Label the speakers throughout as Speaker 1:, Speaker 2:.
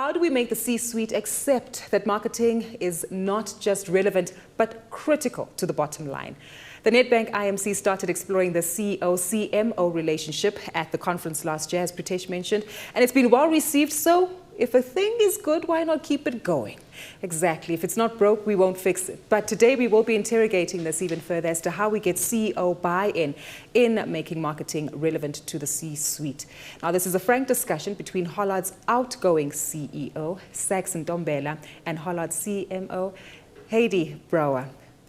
Speaker 1: How do we make the C-suite accept that marketing is not just relevant, but critical to the bottom line? The Nedbank IMC started exploring the CEO-CMO relationship at the conference last year, as Pritesh mentioned, and it's been well received. So if a thing is good, why not keep it going? Exactly. If it's not broke, we won't fix it. But today we will be interrogating this even further as to how we get CEO buy-in in making marketing relevant to the C-suite. Now, this is a frank discussion between Hollard's outgoing CEO, Saks Ntombela, and Hollard CMO, Heidi Brauer.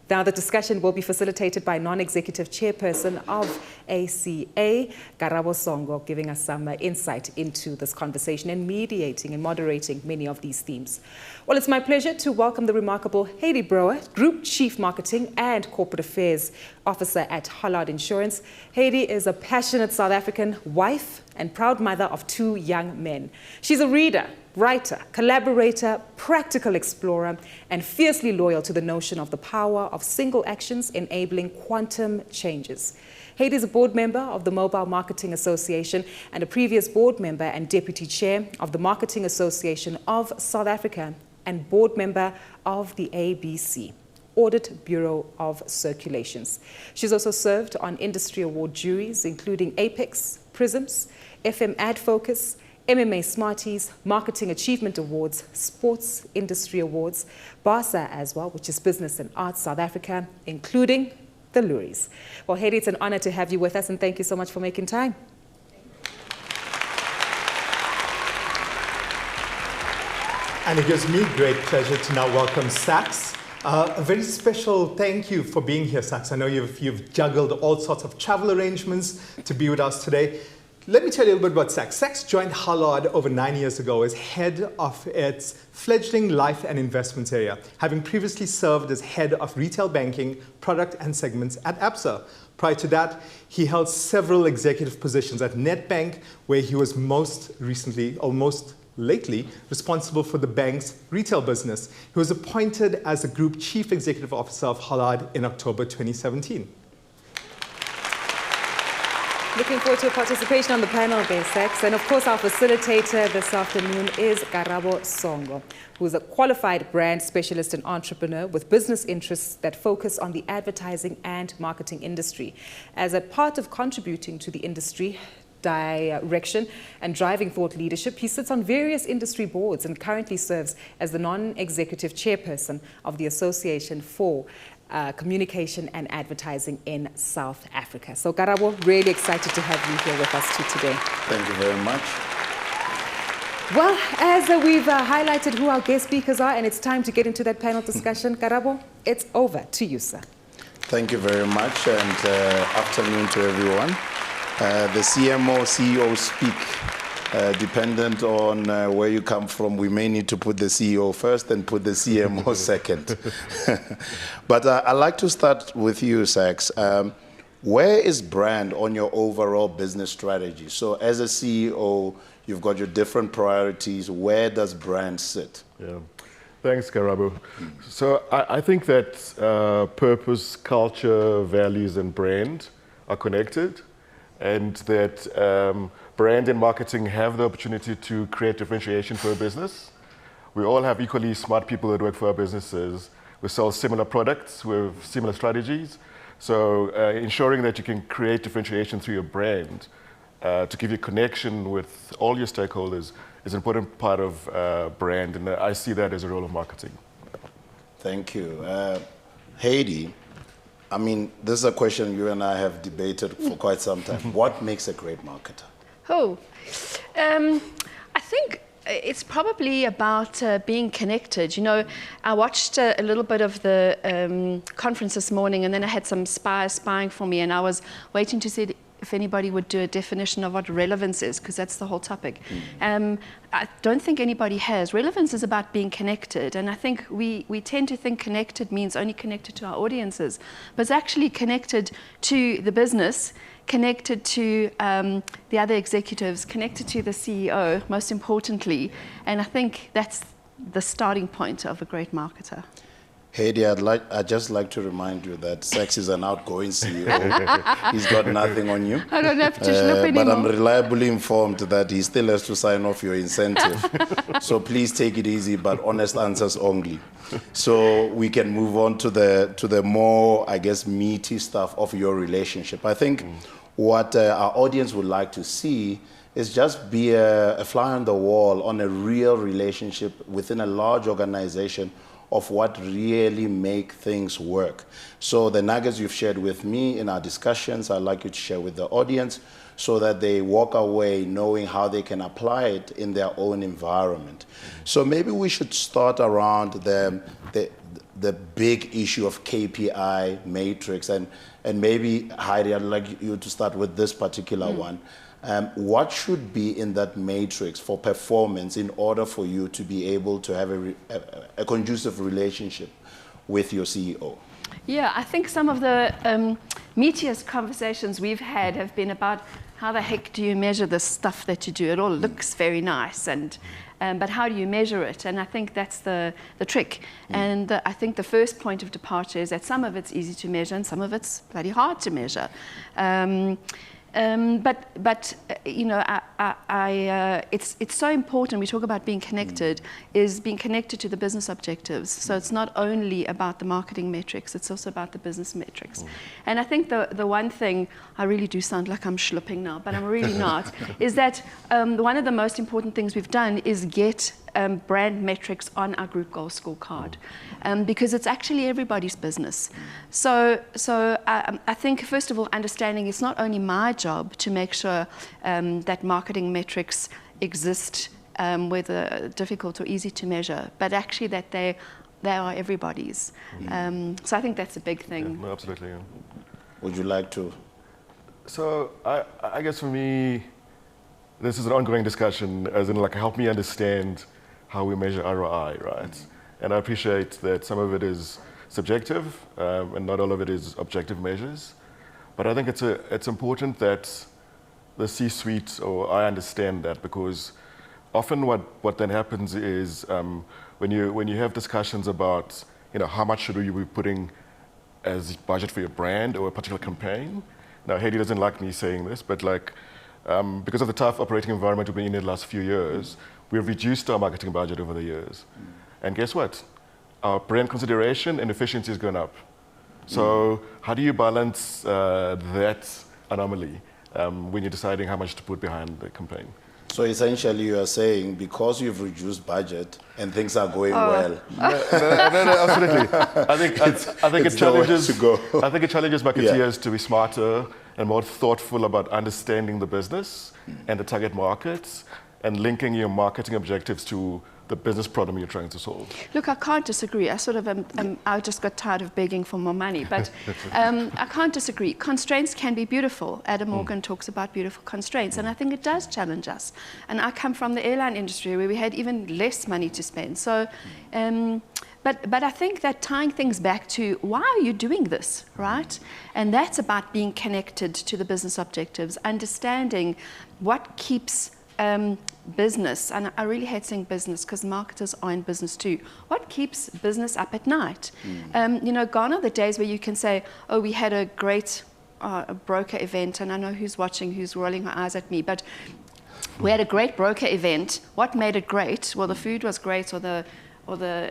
Speaker 1: Now, the discussion will be facilitated by non-executive chairperson of ACA, Karabo Songo, giving us some insight into this conversation and mediating and moderating many of these themes. Well, it's my pleasure to welcome the remarkable Heidi Brauer, Group Chief Marketing and Corporate Affairs Officer at Hollard Insurance. Heidi is a passionate South African wife and proud mother of 2 young men. She's a reader, writer, collaborator, practical explorer, and fiercely loyal to the notion of the power of single actions enabling quantum changes. Heidi is a board member of the Mobile Marketing Association and a previous board member and deputy chair of the Marketing Association of South Africa and board member of the ABC, Audit Bureau of Circulations. She's also served on industry award juries, including Apex, Prisms, FM Ad Focus, MMA Smarties, Marketing Achievement Awards, Sports Industry Awards, BASA as well, which is Business and Arts South Africa, including the Luries. Well, Heidi, it's an honor to have you with us, and thank you so much for making time.
Speaker 2: And it gives me great pleasure to now welcome Saks. A very special thank you for being here, Saks. I know you've juggled all sorts of travel arrangements to be with us today. Let me tell you a little bit about Saks. Saks joined Hollard over 9 years ago as head of its fledgling life and investments area, having previously served as head of retail banking, product and segments at Absa. Prior to that, he held several executive positions at Nedbank, where he was most lately responsible for the bank's retail business. He was appointed as the Group Chief Executive Officer of Hollard in October 2017.
Speaker 1: Looking forward to your participation on the panel there, Saks. And of course, our facilitator this afternoon is Karabo Songo, who is a qualified brand specialist and entrepreneur with business interests that focus on the advertising and marketing industry. As a part of contributing to the industry direction and driving thought leadership, he sits on various industry boards and currently serves as the non-executive chairperson of the Association for Communication and Advertising in South Africa. So Karabo, really excited to have you here with us too today.
Speaker 3: Thank you very much.
Speaker 1: Well, as we've highlighted who our guest speakers are, and it's time to get into that panel discussion, Karabo, it's over to you, sir.
Speaker 3: Thank you very much, and afternoon to everyone. The CMO, CEO speak. Dependent on where you come from, we may need to put the CEO first and put the CMO second. But I'd like to start with you, Saks. Where is brand on your overall business strategy? So as a CEO, you've got your different priorities. Where does brand sit?
Speaker 4: Yeah. Thanks, Karabo. So I think that purpose, culture, values, and brand are connected, and that brand and marketing have the opportunity to create differentiation for a business. We all have equally smart people that work for our businesses. We sell similar products with similar strategies. So ensuring that you can create differentiation through your brand to give you connection with all your stakeholders is an important part of brand, and I see that as a role of marketing.
Speaker 3: Thank you. Heidi, I mean, this is a question you and I have debated for quite some time. What makes a great marketer?
Speaker 5: I think it's probably about being connected. You know, I watched a little bit of the conference this morning, and then I had some spies spying for me, and I was waiting to see if anybody would do a definition of what relevance is, because that's the whole topic. I don't think anybody has. Relevance is about being connected, and I think we tend to think connected means only connected to our audiences, but it's actually connected to the business, connected to the other executives, connected to the CEO, most importantly, and I think that's the starting point of a great marketer.
Speaker 3: Heidi, I'd just like to remind you that Saks is an outgoing CEO. He's got nothing on you.
Speaker 5: I don't have to look anymore.
Speaker 3: But I'm reliably informed that he still has to sign off your incentive. So please take it easy, but honest answers only. So we can move on to the more, I guess, meaty stuff of your relationship. I think what our audience would like to see is just be a fly on the wall on a real relationship within a large organization of what really make things work. So the nuggets you've shared with me in our discussions, I'd like you to share with the audience so that they walk away knowing how they can apply it in their own environment. So maybe we should start around the big issue of KPI matrix, and maybe Heidi, I'd like you to start with this particular one. What should be in that matrix for performance in order for you to be able to have a conducive relationship with your CEO?
Speaker 5: Yeah, I think some of the meatiest conversations we've had have been about how the heck do you measure the stuff that you do? It all looks very nice, but how do you measure it? And I think that's the trick. And I think the first point of departure is that some of it's easy to measure and some of it's bloody hard to measure. But you know, it's so important. We talk about being connected, is being connected to the business objectives. So it's not only about the marketing metrics; it's also about the business metrics. And I think the one thing, I really do sound like I'm schlupping now, but I'm really not. Is that one of the most important things we've done is get brand metrics on our group goal scorecard, because it's actually everybody's business. So I think, first of all, understanding it's not only my job to make sure that marketing metrics exist, whether difficult or easy to measure, but actually that they are everybody's. So I think that's a big thing.
Speaker 4: Yeah, no, absolutely. Yeah.
Speaker 3: Would you like to?
Speaker 4: So I guess for me, this is an ongoing discussion, as in like help me understand how we measure ROI, right? And I appreciate that some of it is subjective and not all of it is objective measures. But I think it's important that the C-suite, or I understand that, because often what then happens is when you have discussions about, you know, how much should you be putting as budget for your brand or a particular campaign. Now, Heidi doesn't like me saying this, but like because of the tough operating environment we've been in the last few years, we've reduced our marketing budget over the years. And guess what? Our brand consideration and efficiency has gone up. So how do you balance that anomaly when you're deciding how much to put behind the campaign?
Speaker 3: So essentially you are saying because you've reduced budget and things are going well.
Speaker 4: No, absolutely. I think it challenges marketeers
Speaker 3: Yeah.
Speaker 4: to be smarter and more thoughtful about understanding the business and the target markets and linking your marketing objectives to the business problem you're trying to solve.
Speaker 5: Look, I can't disagree. I just got tired of begging for more money, but I can't disagree. Constraints can be beautiful. Adam Morgan talks about beautiful constraints, and I think it does challenge us. And I come from the airline industry where we had even less money to spend. So, but I think that tying things back to why are you doing this, right? And that's about being connected to the business objectives, understanding what keeps business, and I really hate saying business because marketers are in business too. What keeps business up at night? You know, gone are the days where you can say, oh, we had a great broker event, and I know who's watching, who's rolling her eyes at me, but we had a great broker event. What made it great? Well, the food was great, or the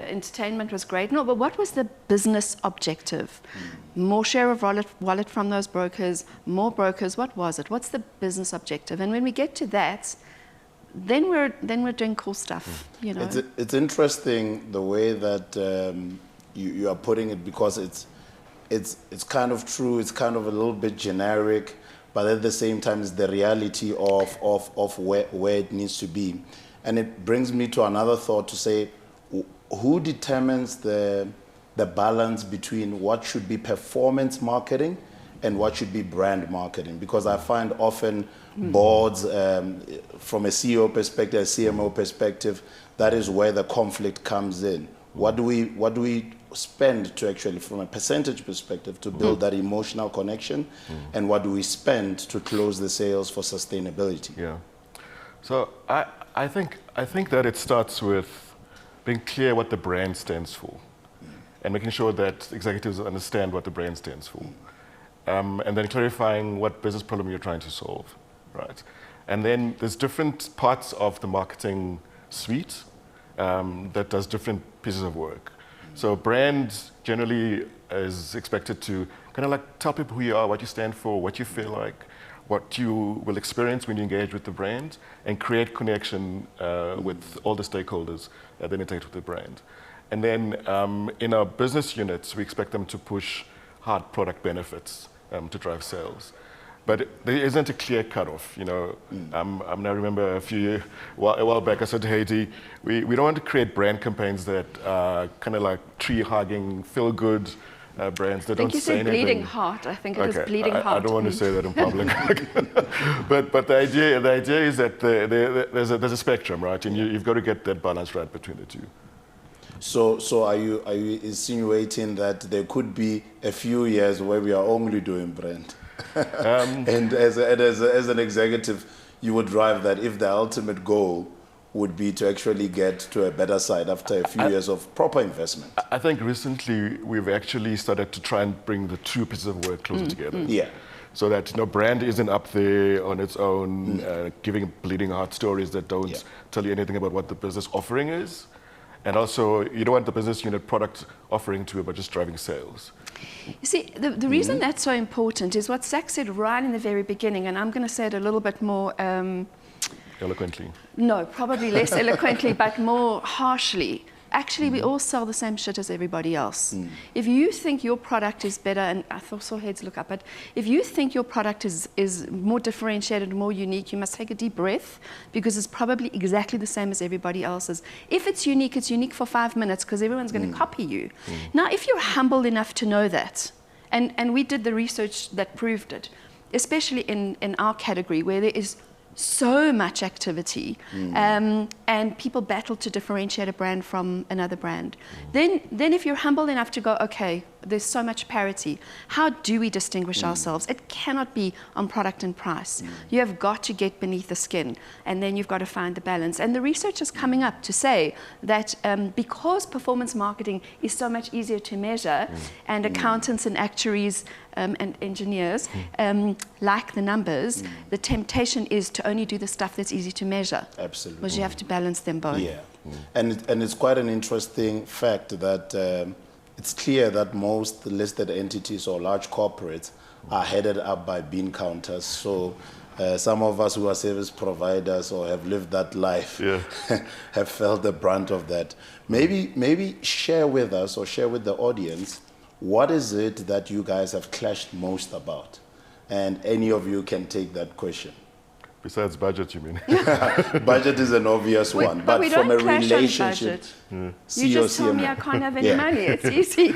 Speaker 5: entertainment was great. No, but what was the business objective? More share of wallet from those brokers, more brokers. What was it? What's the business objective? And when we get to that, then we're doing cool stuff. You know,
Speaker 3: it's interesting the way that you are putting it, because it's kind of true. It's kind of a little bit generic, but at the same time, it's the reality of where it needs to be. And it brings me to another thought to say, who determines the balance between what should be performance marketing and what should be brand marketing? Because I find often boards, from a CEO perspective, a CMO perspective, that is where the conflict comes in. What do we spend to actually, from a percentage perspective, to build that emotional connection, and what do we spend to close the sales for sustainability?
Speaker 4: Yeah. So I think that it starts with being clear what the brand stands for. and making sure that executives understand what the brand stands for. And then clarifying what business problem you're trying to solve, right? And then there's different parts of the marketing suite that does different pieces of work. So brand generally is expected to kind of like tell people who you are, what you stand for, what you feel like, what you will experience when you engage with the brand, and create connection with all the stakeholders that interact with the brand. And then in our business units, we expect them to push hard product benefits to drive sales. But there isn't a clear cutoff, you know. I remember a while back I said to Heidi, we don't want to create brand campaigns that are kind of like tree-hugging, feel-good brands that don't say anything.
Speaker 5: I think you said bleeding heart. I think it was bleeding heart.
Speaker 4: I don't want to say that in public. but the idea is that there's a spectrum, right? And you've got to get that balance right between the two.
Speaker 3: So are you insinuating that there could be a few years where we are only doing brand? And as an executive, you would drive that if the ultimate goal would be to actually get to a better side after a few years of proper investment.
Speaker 4: I think recently we've actually started to try and bring the two pieces of work closer together.
Speaker 3: Yeah.
Speaker 4: So that brand isn't up there on its own, giving bleeding heart stories that don't tell you anything about what the business offering is. And also, you don't want the business unit product offering to be about just driving sales.
Speaker 5: You see, the reason that's so important is what Saks said right in the very beginning, and I'm going to say it a little bit more...
Speaker 4: eloquently?
Speaker 5: No, probably less eloquently, but more harshly. Actually, we all sell the same shit as everybody else. If you think your product is better, and I saw heads look up, but if you think your product is more differentiated, more unique, you must take a deep breath, because it's probably exactly the same as everybody else's. If it's unique for 5 minutes, because everyone's going to copy you. Now, if you're humble enough to know that, and we did the research that proved it, especially in our category, where there is so much activity, and people battle to differentiate a brand from another brand. Then if you're humble enough to go, okay, there's so much parity, how do we distinguish ourselves? It cannot be on product and price. You have got to get beneath the skin, and then you've got to find the balance. And the research is coming up to say that because performance marketing is so much easier to measure, and accountants and actuaries and engineers like the numbers, the temptation is to only do the stuff that's easy to measure.
Speaker 3: Absolutely.
Speaker 5: Because you have to balance them both.
Speaker 3: Yeah. And it's quite an interesting fact that it's clear that most listed entities or large corporates are headed up by bean counters. So some of us who are service providers or have lived that life have felt the brunt of that. Maybe share with us or share with the audience, what is it that you guys have clashed most about? And any of you can take that question.
Speaker 4: Besides budget, you mean?
Speaker 3: Budget is an obvious one, but
Speaker 5: we
Speaker 3: from a
Speaker 5: don't clash on
Speaker 3: relationship.
Speaker 5: budget. You just told me I can't have any money. It's easy.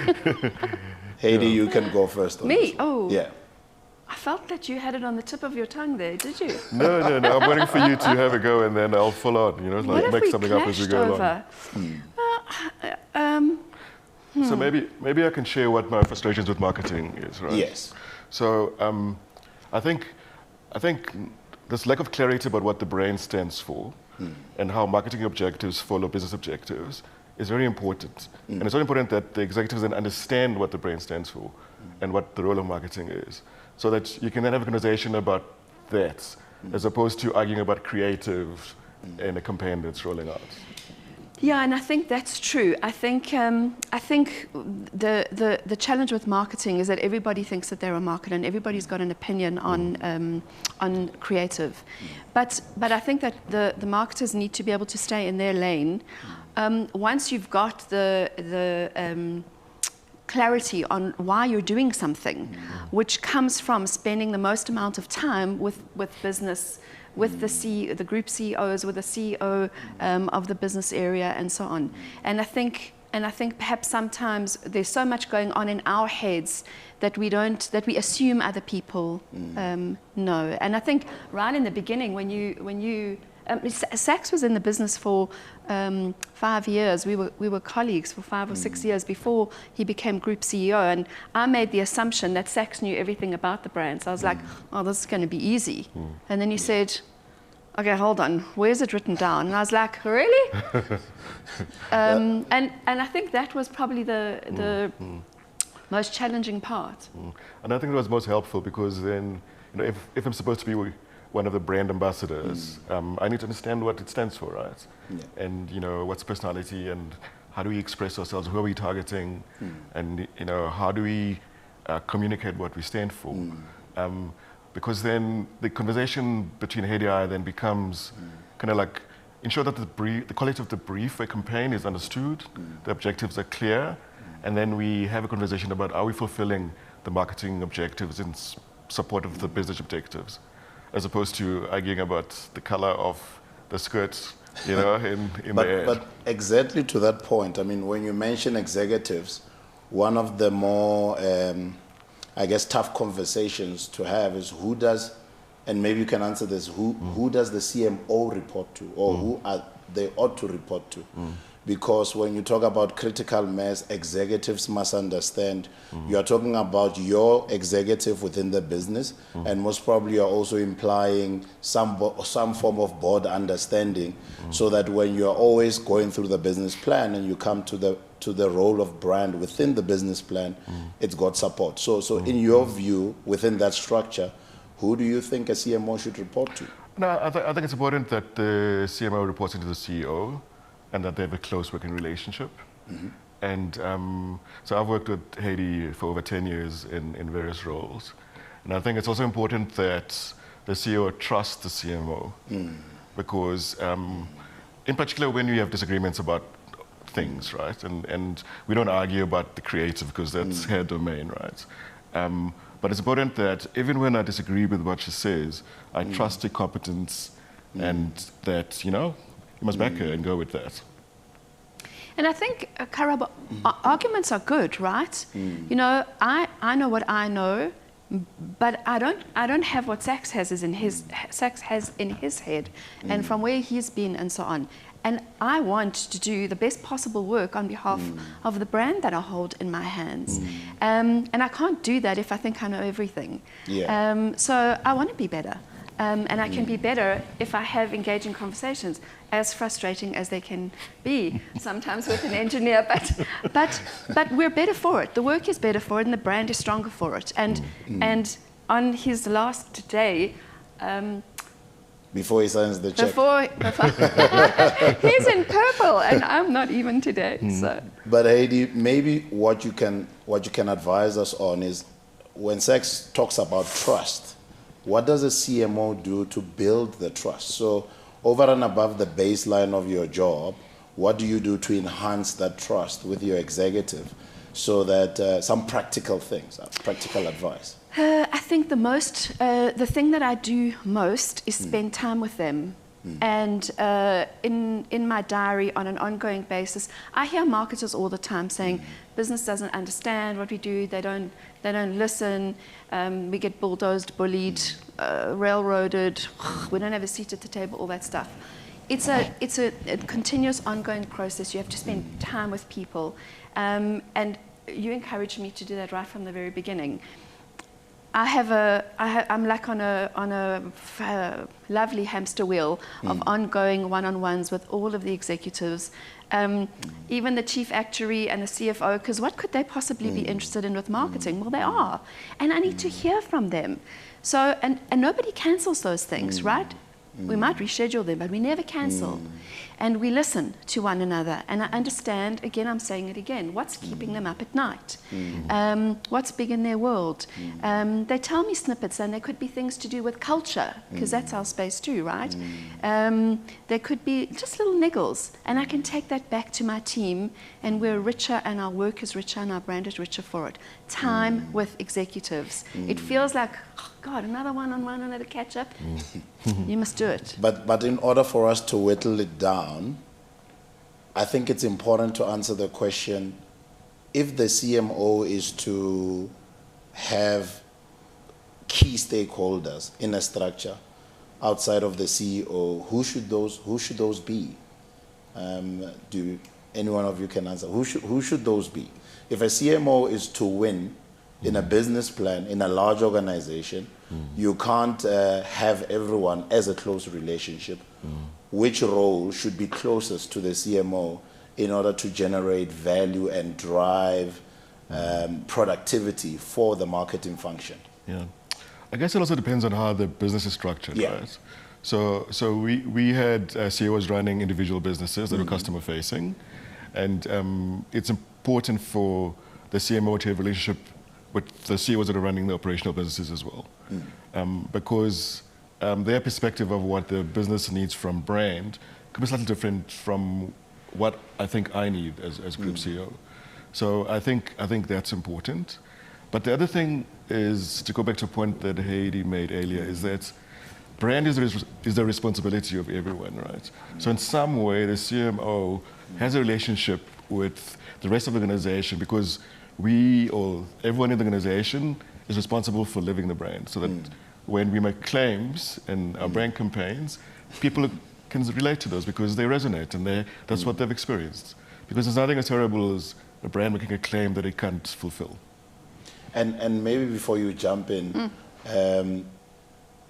Speaker 3: Heidi, you can go first on
Speaker 5: Me?
Speaker 3: this one.
Speaker 5: Oh.
Speaker 3: Yeah.
Speaker 5: I felt that you had it on the tip of your tongue there, did you?
Speaker 4: No. I'm waiting for you to have a go, and then I'll follow out. Like make something up as we go along. So maybe I can share what my frustrations with marketing is, right?
Speaker 3: Yes.
Speaker 4: So I think this lack of clarity about what the brand stands for and how marketing objectives follow business objectives is very important. And it's very important that the executives then understand what the brand stands for and what the role of marketing is, so that you can then have a conversation about that, as opposed to arguing about creative in a campaign that's rolling out.
Speaker 5: Yeah, and I think that's true. I think the challenge with marketing is that everybody thinks that they're a marketer, and everybody's got an opinion on creative. But I think that the marketers need to be able to stay in their lane. Once you've got the clarity on why you're doing something, which comes from spending the most amount of time with business, with the group CEOs, with the CEO of the business area, and so on. And I think perhaps sometimes there's so much going on in our heads that we assume other people know. And I think right in the beginning, when you Saks was in the business for 5 years. We were colleagues for 5 or 6 years before he became group CEO, and I made the assumption that Saks knew everything about the brand. So I was like, oh, this is going to be easy. And then he said, okay, hold on, where's it written down? And I was like, really? And I think that was probably the most challenging part.
Speaker 4: And I think it was most helpful because then, if I'm supposed to be one of the brand ambassadors, I need to understand what it stands for, right? Yeah. And what's personality and how do we express ourselves? Who are we targeting? And how do we communicate what we stand for? Because then the conversation between Heidi and I then becomes kind of like ensure that the quality of the brief for a campaign is understood, the objectives are clear, and then we have a conversation about are we fulfilling the marketing objectives in support of the business objectives, as opposed to arguing about the color of the skirts, in the ad.
Speaker 3: But exactly to that point, I mean, when you mention executives, one of the more, I guess, tough conversations to have is who does, and maybe you can answer this, who does the CMO report to, or who they ought to report to? Because when you talk about critical mass, executives must understand you are talking about your executive within the business, and most probably you're also implying some form of board understanding, so that when you're always going through the business plan and you come to the role of brand within the business plan, it's got support. So in your view, within that structure, who do you think a CMO should report to?
Speaker 4: No, I think it's important that the CMO reports into the CEO and that they have a close working relationship. And so I've worked with Heidi for over 10 years in various roles. And I think it's also important that the CEO trusts the CMO because in particular when you have disagreements about things, right? And we don't argue about the creative because that's her domain, right? But it's important that even when I disagree with what she says, I trust her competence and that, you must back her and go with that.
Speaker 5: And I think, Karabo, arguments are good, right? I know what I know, but I don't have what Saks has in his head, and from where he's been and so on. And I want to do the best possible work on behalf of the brand that I hold in my hands. And I can't do that if I think I know everything.
Speaker 3: Yeah.
Speaker 5: So I want to be better. And I can be better if I have engaging conversations, as frustrating as they can be sometimes with an engineer. But we're better for it. The work is better for it, and the brand is stronger for it. And on his last day,
Speaker 3: before he signs the check.
Speaker 5: Before he's in purple, and I'm not even today. So.
Speaker 3: But Heidi, maybe what you can advise us on is when Saks talks about trust, what does a CMO do to build the trust? So over and above the baseline of your job, what do you do to enhance that trust with your executive so that some practical things, practical advice?
Speaker 5: I think the thing that I do most is spend time with them. And in my diary on an ongoing basis, I hear marketers all the time saying, business doesn't understand what we do, they don't listen, we get bulldozed, bullied, railroaded, we don't have a seat at the table, all that stuff. It's a continuous ongoing process. You have to spend time with people. And you encouraged me to do that right from the very beginning. I'm like on a lovely hamster wheel of ongoing one-on-ones with all of the executives, even the chief actuary and the CFO, because what could they possibly be interested in with marketing? Well, they are, and I need to hear from them. So, and nobody cancels those things, right? We might reschedule them, but we never cancel. And we listen to one another. And I understand, again, I'm saying it again, what's keeping them up at night? What's big in their world? They tell me snippets, and there could be things to do with culture, because that's our space too, right? There could be just little niggles, and I can take that back to my team, and we're richer, and our work is richer, and our brand is richer for it. Time with executives. It feels like, oh God, another one-on-one, another catch-up. You must do it.
Speaker 3: But in order for us to whittle it down, I think it's important to answer the question, if the CMO is to have key stakeholders in a structure outside of the CEO, who should those be? Do any one of you can answer? Who should those be? If a CMO is to win in a business plan, in a large organization, you can't have everyone as a close relationship. Which role should be closest to the CMO in order to generate value and drive productivity for the marketing function?
Speaker 4: Yeah, I guess it also depends on how the business is structured,
Speaker 3: Yeah.
Speaker 4: right? So we had CEOs running individual businesses that were customer facing, and it's important for the CMO to have a relationship with the CEOs that are running the operational businesses as well, because their perspective of what the business needs from brand could be slightly different from what I think I need as group CEO. So I think that's important. But the other thing is, to go back to a point that Heidi made earlier, is that brand is the responsibility of everyone, right? So in some way, the CMO has a relationship with the rest of the organization, because everyone in the organization is responsible for living the brand. So that when we make claims in our brand campaigns, people can relate to those because they resonate, and that's what they've experienced. Because there's nothing as terrible as a brand making a claim that it can't fulfill.
Speaker 3: And maybe before you jump in,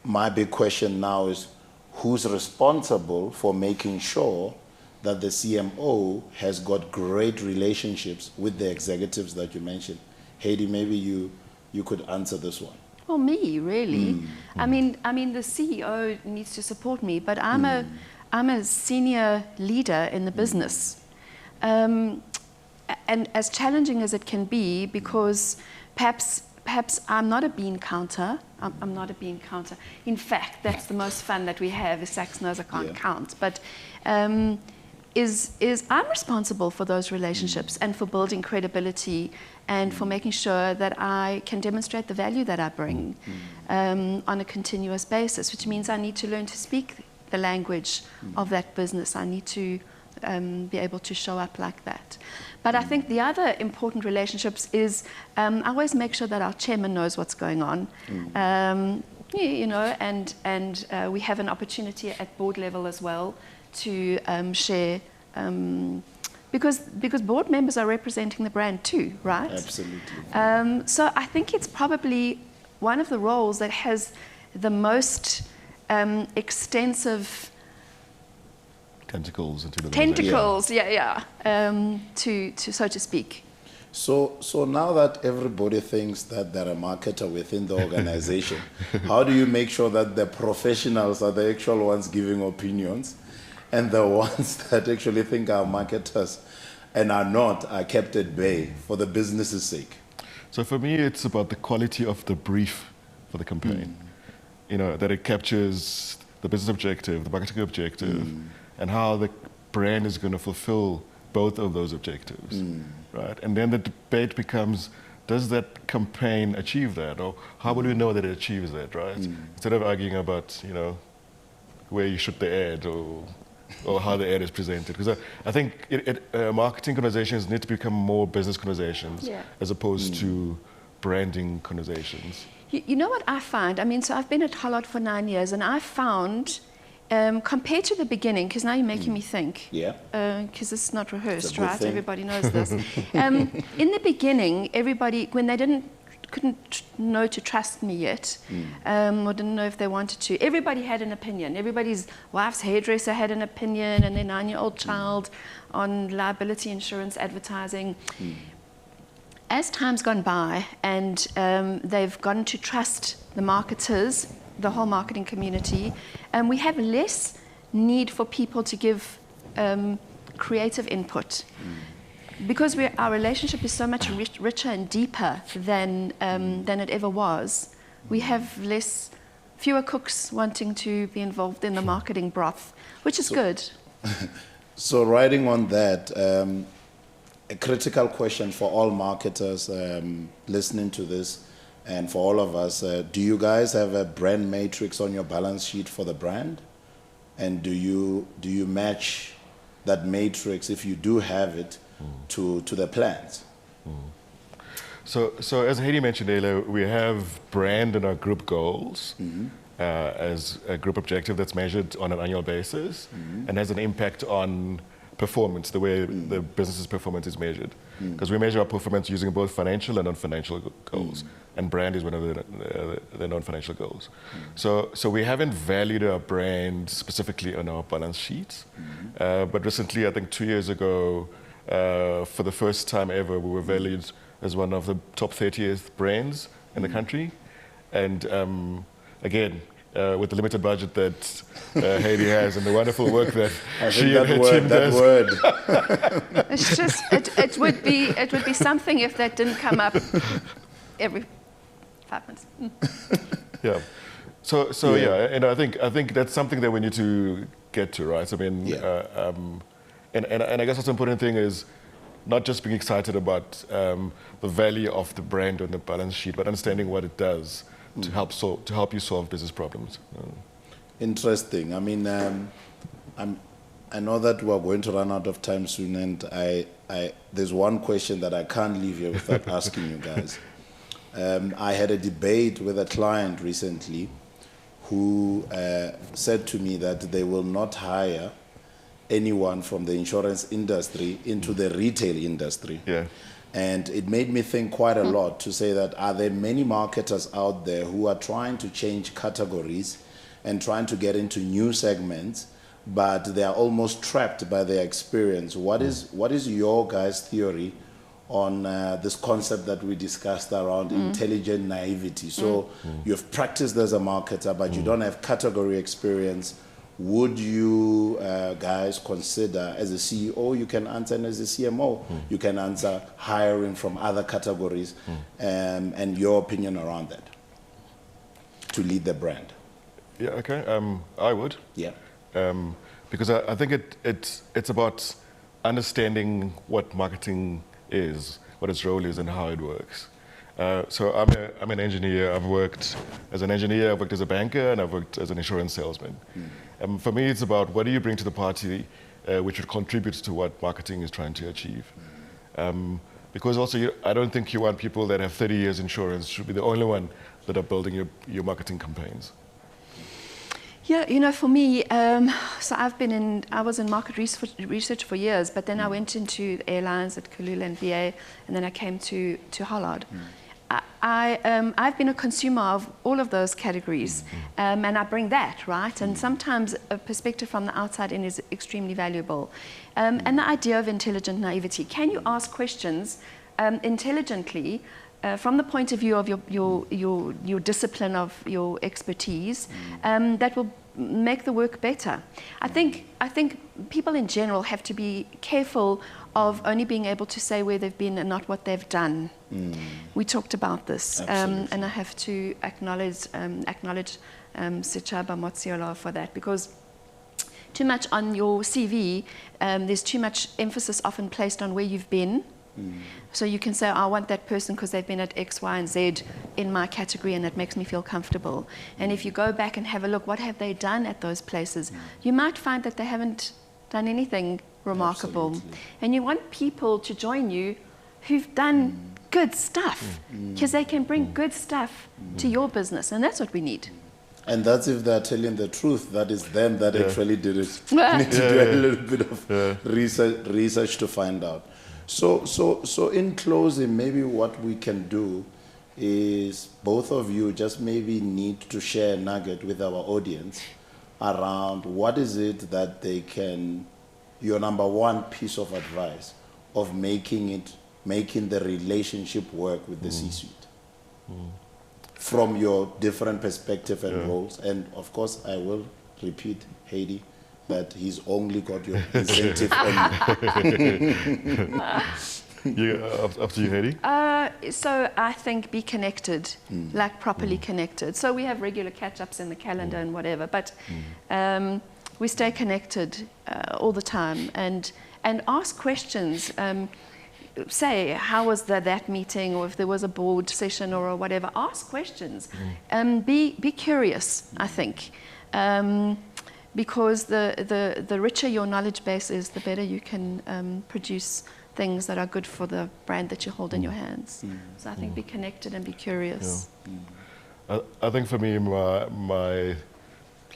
Speaker 3: my big question now is, who's responsible for making sure that the CMO has got great relationships with the executives that you mentioned? Heidi, maybe you could answer this one.
Speaker 5: Well, me, really. I mean, the CEO needs to support me, but I'm a senior leader in the business. And as challenging as it can be, because perhaps I'm not a bean counter. I'm not a bean counter. In fact, that's the most fun that we have, is Saks knows I can't count. But is I'm responsible for those relationships and for building credibility and for making sure that I can demonstrate the value that I bring on a continuous basis, which means I need to learn to speak the language of that business. I need to be able to show up like that. But I think the other important relationships is I always make sure that our chairman knows what's going on. You know, and we have an opportunity at board level as well to share, because board members are representing the brand too, right?
Speaker 3: Absolutely.
Speaker 5: So I think it's probably one of the roles that has the most extensive
Speaker 4: tentacles into the
Speaker 5: tentacles, to so to speak.
Speaker 3: So now that everybody thinks that they're a marketer within the organization, how do you make sure that the professionals are the actual ones giving opinions, and the ones that actually think are marketers and are not are kept at bay for the business's sake?
Speaker 4: So for me, it's about the quality of the brief for the campaign. You know, that it captures the business objective, the marketing objective, and how the brand is going to fulfill both of those objectives, right? And then the debate becomes, does that campaign achieve that? Or how will we know that it achieves that, right? Instead of arguing about, you know, where you shoot the ad or how the ad is presented. Because I think marketing conversations need to become more business conversations as opposed to branding conversations.
Speaker 5: You know what I find? I mean, so I've been at Hollard for 9 years, and I found, compared to the beginning, because now you're making me think, because it's not rehearsed, right? Thing. Everybody knows this. In the beginning, everybody, when they couldn't know to trust me yet, or didn't know if they wanted to, everybody had an opinion. Everybody's wife's hairdresser had an opinion, and their 9-year-old child on liability insurance advertising. As time's gone by and they've gotten to trust the marketers, the whole marketing community, we have less need for people to give creative input. Because our relationship is so much richer and deeper than it ever was, we have fewer cooks wanting to be involved in the marketing broth, which is good.
Speaker 3: So riding on that, a critical question for all marketers listening to this, and for all of us, do you guys have a brand matrix on your balance sheet for the brand? And do you match that matrix, if you do have it, to the plans?
Speaker 4: So as Heidi mentioned earlier, we have brand in our group goals as a group objective that's measured on an annual basis and has an impact on performance, the way the business's performance is measured. Because we measure our performance using both financial and non-financial goals. And brand is one of the non-financial goals. So we haven't valued our brand specifically on our balance sheets. But recently, I think 2 years ago, for the first time ever, we were valued as one of the top 30th brands in the country. And again, with the limited budget that Heidi has and the wonderful work that she and her team does.
Speaker 5: It's just, it would be something if that didn't come up every 5 minutes.
Speaker 4: Yeah. So yeah, and I think that's something that we need to get to, right? I mean, and I guess what's the important thing is not just being excited about the value of the brand on the balance sheet, but understanding what it does to help you solve business problems.
Speaker 3: Interesting. I mean, I know that we're going to run out of time soon, and there's one question that I can't leave here without asking you guys. I had a debate with a client recently who said to me that they will not hire anyone from the insurance industry into the retail industry.
Speaker 4: Yeah.
Speaker 3: And it made me think quite a lot to say that are there many marketers out there who are trying to change categories and trying to get into new segments, but they are almost trapped by their experience. What is your guys' theory on this concept that we discussed around intelligent naivety? So you've practiced as a marketer, but you don't have category experience. Would you guys consider, as a CEO, you can answer, and as a CMO, you can answer hiring from other categories, and your opinion around that to lead the brand?
Speaker 4: Yeah, okay. I would.
Speaker 3: Yeah.
Speaker 4: Because I think it's about understanding what marketing is, what its role is, and how it works. So I'm an engineer. I've worked as an engineer, I've worked as a banker, and I've worked as an insurance salesman. For me, it's about what do you bring to the party which would contribute to what marketing is trying to achieve. Because also, I don't think you want people that have 30 years insurance should be the only one that are building your marketing campaigns.
Speaker 5: Yeah, you know, for me, so I was in market research for years, but then I went into airlines at Kulula and BA, and then I came to Hollard. I've been a consumer of all of those categories, and I bring that, right? And sometimes a perspective from the outside in is extremely valuable. And the idea of intelligent naivety. Can you ask questions intelligently from the point of view of your discipline, of your expertise, that will make the work better? I think people in general have to be careful of only being able to say where they've been and not what they've done. We talked about this, and I have to acknowledge Sechaba Motsiola for that, because too much on your CV, there's too much emphasis often placed on where you've been. So you can say, I want that person because they've been at X, Y, and Z in my category, and it makes me feel comfortable. And if you go back and have a look, what have they done at those places? You might find that they haven't done anything remarkable.
Speaker 3: Absolutely.
Speaker 5: And you want people to join you who've done good stuff, because they can bring good stuff to your business, and that's what we need.
Speaker 3: And that's if they're telling the truth, that is them that actually did it. You need to do a little bit of research to find out. So in closing, maybe what we can do is both of you just maybe need to share a nugget with our audience around what is it that they can, your number one piece of advice of making the relationship work with the C-suite. From your different perspective and roles. And of course, I will repeat, Heidi, that he's only got your incentive on you.
Speaker 4: Up to you, Heidi.
Speaker 5: So I think be connected, like properly connected. So we have regular catch-ups in the calendar and whatever, but we stay connected all the time and ask questions. Say, how was that meeting, or if there was a board session or whatever, ask questions. Be curious, I think. Because the richer your knowledge base is, the better you can produce things that are good for the brand that you hold in your hands. So I think be connected and be curious.
Speaker 4: Yeah. I think for me, my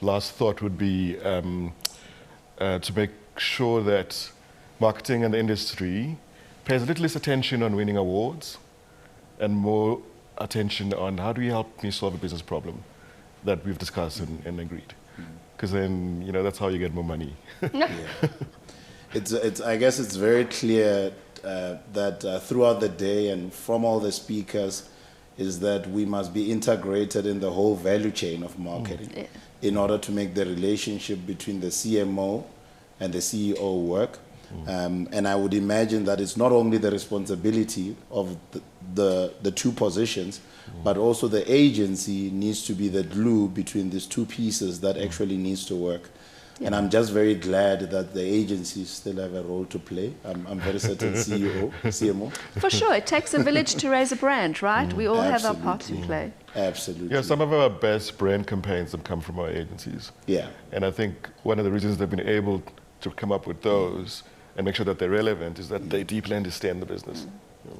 Speaker 4: last thought would be to make sure that marketing and the industry pays a little less attention on winning awards and more attention on how do you help me solve a business problem that we've discussed and agreed. Because then, that's how you get more money.
Speaker 3: Yeah. I guess it's very clear that throughout the day and from all the speakers is that we must be integrated in the whole value chain of marketing in order to make the relationship between the CMO and the CEO work. And I would imagine that it's not only the responsibility of the two positions, but also the agency needs to be the glue between these two pieces that actually needs to work. And I'm just very glad that the agencies still have a role to play. I'm very certain CMO.
Speaker 5: For sure, it takes a village to raise a brand, right? We all have our part to play.
Speaker 3: Absolutely.
Speaker 4: Yeah, some of our best brand campaigns have come from our agencies.
Speaker 3: Yeah.
Speaker 4: And I think one of the reasons they've been able to come up with those and make sure that they're relevant is that they deeply understand the business.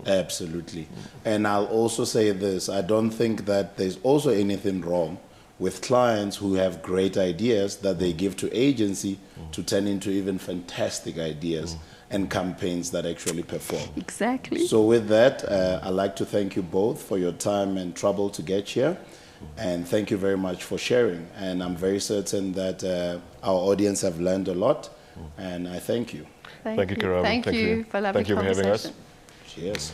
Speaker 3: Absolutely. And I'll also say this, I don't think that there's also anything wrong with clients who have great ideas that they give to agency to turn into even fantastic ideas and campaigns that actually perform.
Speaker 5: Exactly.
Speaker 3: So with that, I'd like to thank you both for your time and trouble to get here. And thank you very much for sharing. And I'm very certain that our audience have learned a lot. And I thank you.
Speaker 4: Thank you, Karabo.
Speaker 5: Thank you for lovely conversation.
Speaker 4: Thank you for having us.
Speaker 3: Cheers.